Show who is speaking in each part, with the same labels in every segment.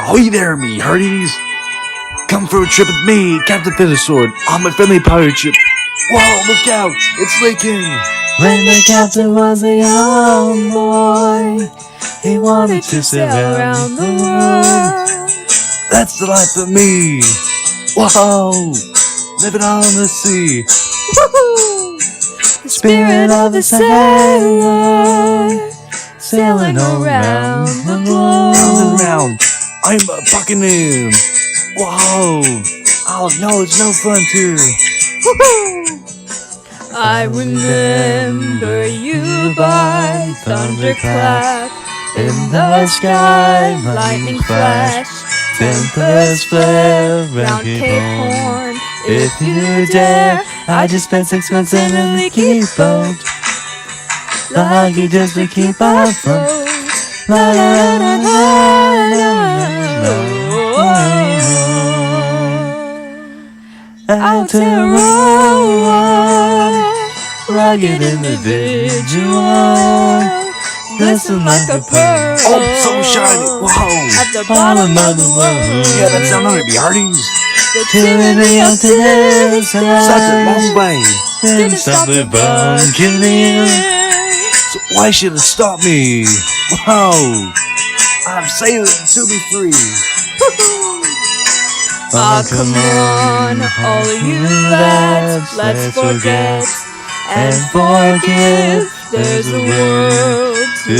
Speaker 1: Ahoy there, me hearties! Come for a trip with me, Captain Feathersword, on my friendly pirate ship. Whoa, look out! It's leaking!
Speaker 2: When the captain was a young boy, he wanted to sail around the world.
Speaker 1: That's the life of me! Whoa! Living on the sea!
Speaker 2: Woohoo! The spirit of the sailor, sailing around the globe.
Speaker 1: Round and round, I'm a buccaneer! Whoa! Oh no, it's no fun too!
Speaker 2: Woohoo! I remember you by thunderclap in the sky, lightning flash, tempest flare round Cape Horn. If you dare, I just spent 6 months in a leaky boat, lucky just to keep afloat. La la la la la la. Out to row, rugged individual, glisten like a pearl.
Speaker 1: Oh, so shiny! Whoa!
Speaker 2: At the bottom of the world.
Speaker 1: Yeah, that sound hungry, me hearties!
Speaker 2: The tyranny of today's
Speaker 1: Such a long way!
Speaker 2: didn't stop the buccaneer.
Speaker 1: So why should it stop me? Whoa! I'm sailing to be free!
Speaker 2: Oh, come on, all you lads, let's forget and forgive. There's a world to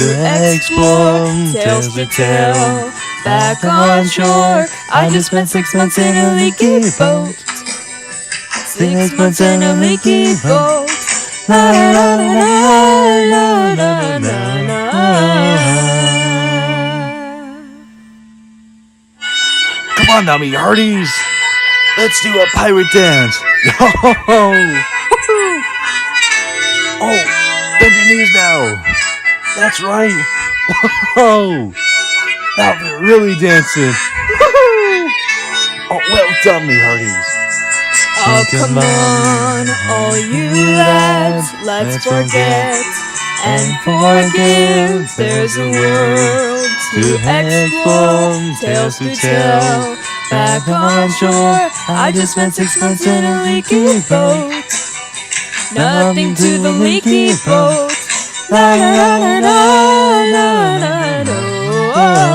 Speaker 2: explore, tales to tell. Back on shore, I just spent 6 months in a leaky boat. 6 months in a leaky boat. La la la la la la la la.
Speaker 1: Come on now, me hearties! Let's do a pirate dance! Yo! Woohoo! Oh, bend your knees now! That's right! Whoa! Now we're really dancing! Woohoo! Oh, well done, me hearties!
Speaker 2: Oh, come on, all you lads, let's forget and forgive. There's a world to explore, tales to tell. Back on shore, I just spent 6 months in a leaky boat. Nothing to the leaky boat. La la la la la la la.